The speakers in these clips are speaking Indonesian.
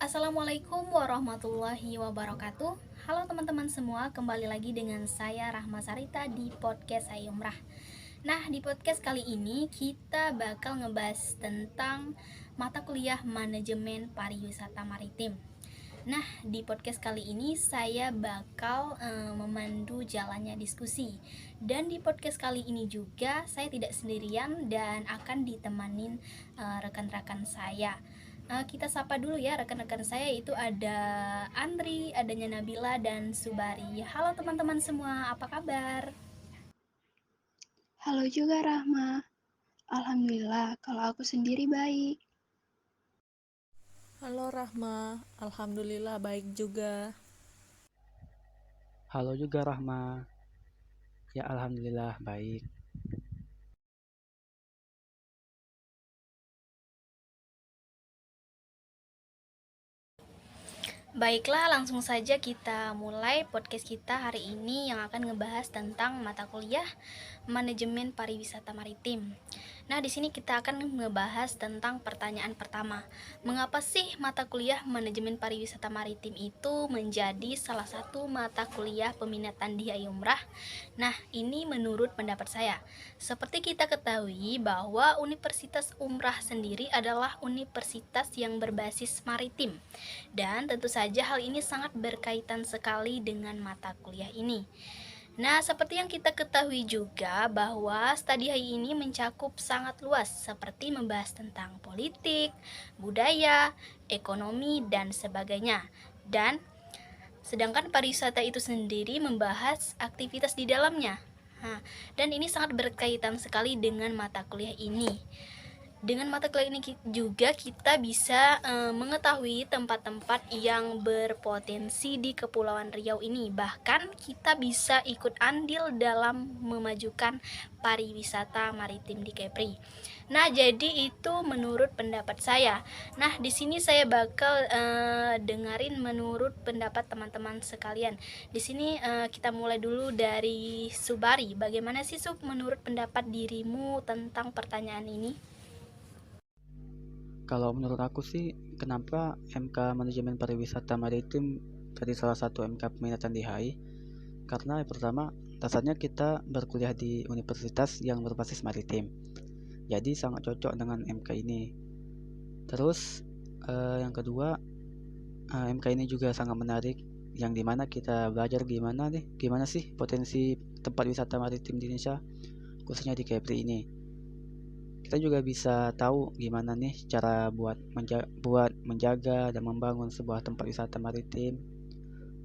Assalamualaikum warahmatullahi wabarakatuh. Halo teman-teman semua, kembali lagi dengan saya Rahma Sarita di podcast Ayo Umrah. Nah, di podcast kali ini kita bakal ngebahas tentang mata kuliah manajemen pariwisata maritim. Nah, di podcast kali ini saya bakal memandu jalannya diskusi. Dan di podcast kali ini juga saya tidak sendirian dan akan ditemanin rekan-rekan saya. Kita sapa dulu ya rekan-rekan saya, itu ada Andri, adanya Nabila dan Subari. Halo teman-teman semua, apa kabar? Halo juga Rahma. Alhamdulillah, kalau aku sendiri baik. Halo Rahma, Alhamdulillah baik juga. Halo juga Rahma, ya Alhamdulillah baik. Baiklah, langsung saja kita mulai podcast kita hari ini yang akan ngebahas tentang mata kuliah manajemen pariwisata maritim. Nah, di sini kita akan ngebahas tentang pertanyaan pertama. Mengapa sih mata kuliah manajemen pariwisata maritim itu menjadi salah satu mata kuliah peminatan di Umrah? Nah, ini menurut pendapat saya. Seperti kita ketahui bahwa Universitas Umrah sendiri adalah universitas yang berbasis maritim. Dan tentu saja hal ini sangat berkaitan sekali dengan mata kuliah ini. Nah, seperti yang kita ketahui juga bahwa studi HI ini mencakup sangat luas, seperti membahas tentang politik, budaya, ekonomi, dan sebagainya. Dan sedangkan pariwisata itu sendiri membahas aktivitas di dalamnya. Nah, dan ini sangat berkaitan sekali dengan mata kuliah ini. Dengan mata kuliah ini juga kita bisa mengetahui tempat-tempat yang berpotensi di Kepulauan Riau ini. Bahkan kita bisa ikut andil dalam memajukan pariwisata maritim di Kepri. Nah, jadi itu menurut pendapat saya. Nah, di sini saya bakal dengerin menurut pendapat teman-teman sekalian. Di sini kita mulai dulu dari Subari. Bagaimana sih Sub menurut pendapat dirimu tentang pertanyaan ini? Kalau menurut aku sih, kenapa MK Manajemen Pariwisata Maritim jadi salah satu MK peminatan di HI? Karena yang pertama, dasarnya kita berkuliah di universitas yang berbasis maritim. Jadi sangat cocok dengan MK ini. Terus yang kedua, MK ini juga sangat menarik, yang dimana kita belajar gimana sih potensi tempat wisata maritim di Indonesia, khususnya di Kepri ini. Kita juga bisa tahu gimana nih cara buat menjaga dan membangun sebuah tempat wisata maritim,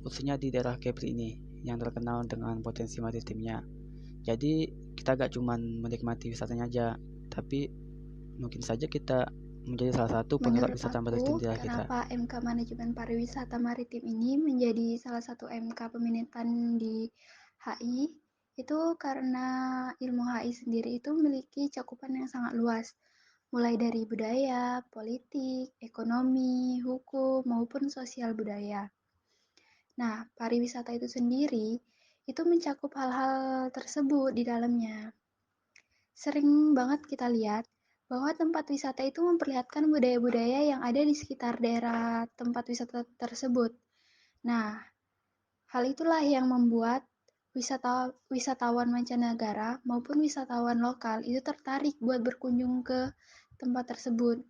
khususnya di daerah Kepri ini yang terkenal dengan potensi maritimnya. Jadi kita gak cuman menikmati wisatanya aja, tapi mungkin saja kita menjadi salah satu penggerak Menurut wisata maritim aku, di daerah kita. kenapa MK Manajemen Pariwisata Maritim ini menjadi salah satu MK peminatan di HI? Itu karena ilmu HI sendiri itu memiliki cakupan yang sangat luas, mulai dari budaya, politik, ekonomi, hukum, maupun sosial budaya. Nah, pariwisata itu sendiri itu mencakup hal-hal tersebut di dalamnya. Sering banget kita lihat bahwa tempat wisata itu memperlihatkan budaya-budaya yang ada di sekitar daerah tempat wisata tersebut. Nah, hal itulah yang membuat wisatawan mancanegara maupun wisatawan lokal itu tertarik buat berkunjung ke tempat tersebut.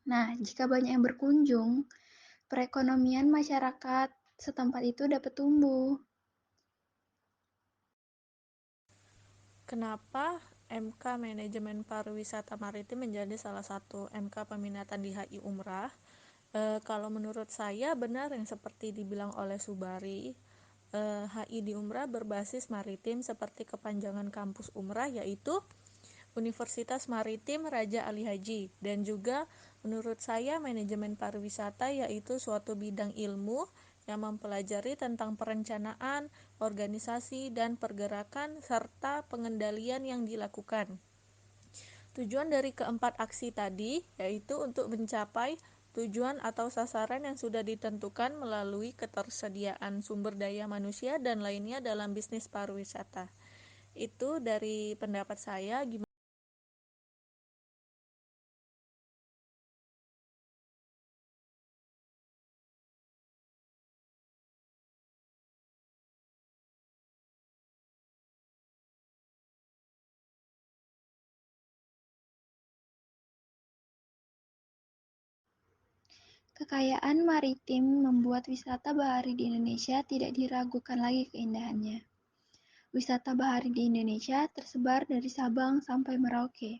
Nah, jika banyak yang berkunjung, perekonomian masyarakat setempat itu dapat tumbuh. Kenapa MK Manajemen Pariwisata Maritim menjadi salah satu MK peminatan di HI Umrah? Kalau menurut saya benar yang seperti dibilang oleh Subari, HI di Umrah berbasis maritim seperti kepanjangan kampus Umrah, yaitu Universitas Maritim Raja Ali Haji. Dan juga menurut saya manajemen pariwisata yaitu suatu bidang ilmu yang mempelajari tentang perencanaan, organisasi, dan pergerakan serta pengendalian yang dilakukan. Tujuan dari keempat aksi tadi yaitu untuk mencapai tujuan atau sasaran yang sudah ditentukan melalui ketersediaan sumber daya manusia dan lainnya dalam bisnis pariwisata. Itu dari pendapat saya. Gimana Kekayaan maritim membuat wisata bahari di Indonesia tidak diragukan lagi keindahannya. Wisata bahari di Indonesia tersebar dari Sabang sampai Merauke.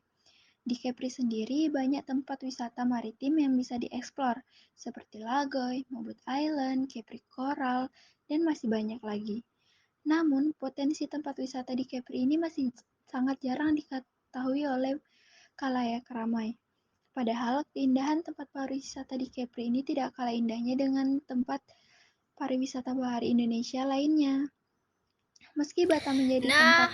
Di Kepri sendiri banyak tempat wisata maritim yang bisa dieksplor, seperti Lagoy, Mabut Island, Kepri Coral, dan masih banyak lagi. Namun, potensi tempat wisata di Kepri ini masih sangat jarang diketahui oleh khalayak ramai. Padahal, keindahan tempat pariwisata di Kepri ini tidak kalah indahnya dengan tempat pariwisata bahari Indonesia lainnya. Meski Batam menjadi Nah, tempat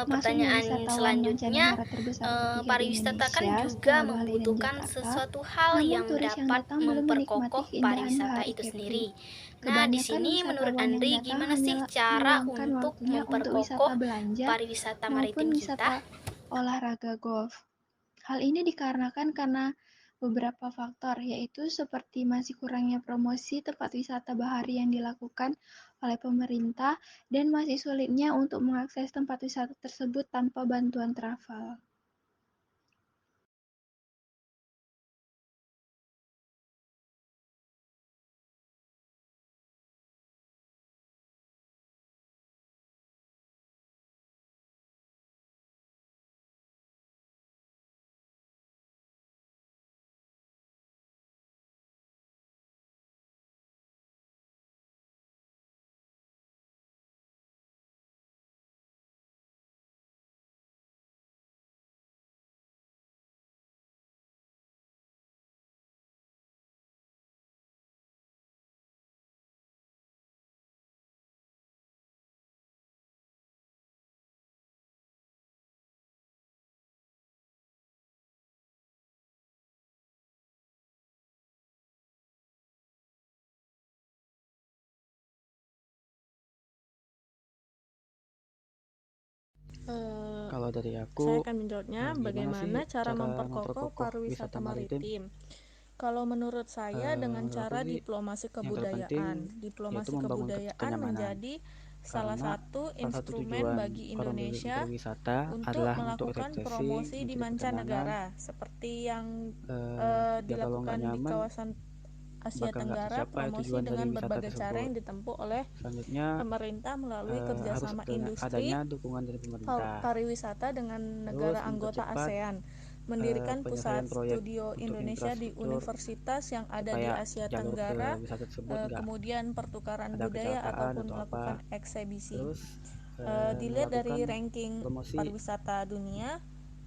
masuknya pertanyaan wisatawan selanjutnya, mancanegara terbesar ketiga di pariwisata kan Indonesia juga setelah Bali dan membutuhkan Jakarta, sesuatu hal namun yang turis yang dapat datang belum menikmati memperkokoh keindahan pariwisata bahari itu Kepri. sendiri. Nah, di Kebanyakan sini menurut wisatawan yang Andri datang gimana hanya sih cara meluangkan untuk waktunya untuk wisata memperkokoh belanja pariwisata maupun maritim kita? wisata olahraga golf. Hal ini dikarenakan karena beberapa faktor, yaitu seperti masih kurangnya promosi tempat wisata bahari yang dilakukan oleh pemerintah dan masih sulitnya untuk mengakses tempat wisata tersebut tanpa bantuan travel. Kalau dari aku, Saya akan menjawabnya, gimana sih bagaimana cara cara memperkokoh memperkokoh pariwisata wisata maritim? maritim. Kalau menurut saya dengan Menurut aku cara sih diplomasi yang terpenting kebudayaan. yaitu Diplomasi membangun kebudayaan kenyamanan. menjadi salah Karena satu salah satu instrumen tujuan bagi orang Indonesia berwisata untuk adalah untuk melakukan refreshing, promosi di mencari ketenangan. mancanegara, seperti yang Ya kalau nggak dilakukan di nyaman, kawasan Asia bakal nggak Tenggara, tercapai promosi tujuan dari dengan wisata berbagai cara tersebut. yang ditempuh oleh Selanjutnya, pemerintah melalui harus kerjasama industri adanya dukungan dari pemerintah. pariwisata dengan Terus negara anggota mempercepat ASEAN, mendirikan pusat penyelesaian proyek studio untuk Indonesia di infrastruktur universitas yang ada di supaya Asia jalur ke Tenggara, wisata tersebut nggak kemudian pertukaran ada budaya kecelakaan ataupun atau apa. melakukan eksebisi. Terus Dilihat melakukan dari ranking promosi, pariwisata dunia,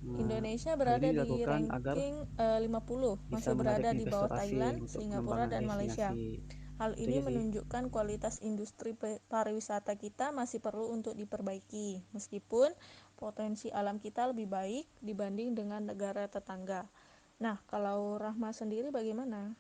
eh, Indonesia hal ini berada di dilakukan agar ranking 50, bisa masih menarik berada di investor bawah asing Thailand, untuk Singapura, pengembangan dan Malaysia. destinasi. Hal Itu ini aja sih. menunjukkan kualitas industri pariwisata kita masih perlu untuk diperbaiki, meskipun potensi alam kita lebih baik dibanding dengan negara tetangga. Nah, kalau Rahma sendiri bagaimana?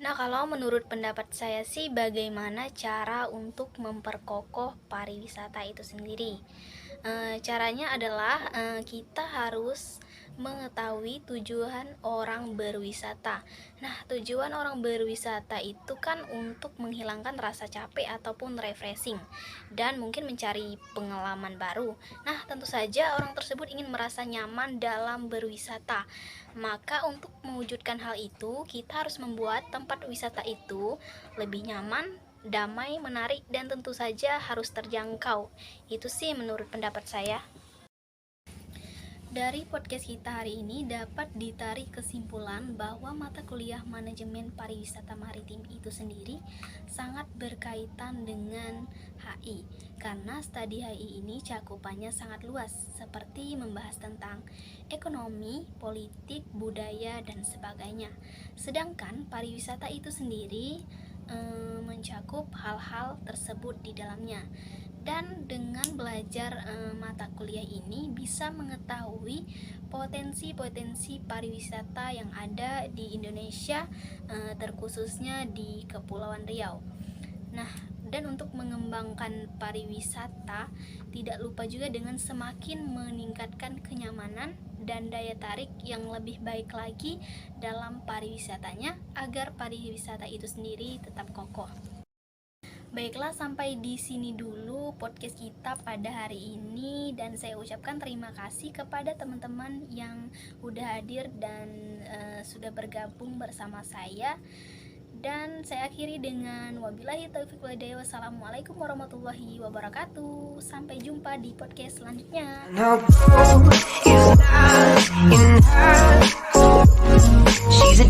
Nah, kalau menurut pendapat saya sih, bagaimana cara untuk memperkokoh pariwisata itu sendiri? Caranya adalah kita harus mengetahui tujuan orang berwisata. Nah, tujuan orang berwisata itu kan untuk menghilangkan rasa capek ataupun refreshing dan mungkin mencari pengalaman baru. Nah, tentu saja orang tersebut ingin merasa nyaman dalam berwisata. Maka untuk mewujudkan hal itu, kita harus membuat tempat wisata itu lebih nyaman, damai, menarik, dan tentu saja harus terjangkau. Itu sih menurut pendapat saya. Dari podcast kita hari ini dapat ditarik kesimpulan bahwa mata kuliah manajemen pariwisata maritim itu sendiri sangat berkaitan dengan HI, karena studi HI ini cakupannya sangat luas, seperti membahas tentang ekonomi, politik, budaya, dan sebagainya. Sedangkan pariwisata itu sendiri mencakup hal-hal tersebut di dalamnya. Dan dengan belajar mata kuliah ini bisa mengetahui potensi-potensi pariwisata yang ada di Indonesia, terkhususnya di Kepulauan Riau. Nah, dan untuk mengembangkan pariwisata, tidak lupa juga dengan semakin meningkatkan kenyamanan dan daya tarik yang lebih baik lagi dalam pariwisatanya, agar pariwisata itu sendiri tetap kokoh. Baiklah, sampai di sini dulu podcast kita pada hari ini, dan saya ucapkan terima kasih kepada teman-teman yang udah hadir dan sudah bergabung bersama saya. Dan saya akhiri dengan wabillahi taufiq wal hidayah. Wassalamualaikum warahmatullahi wabarakatuh. Sampai jumpa di podcast selanjutnya. She's a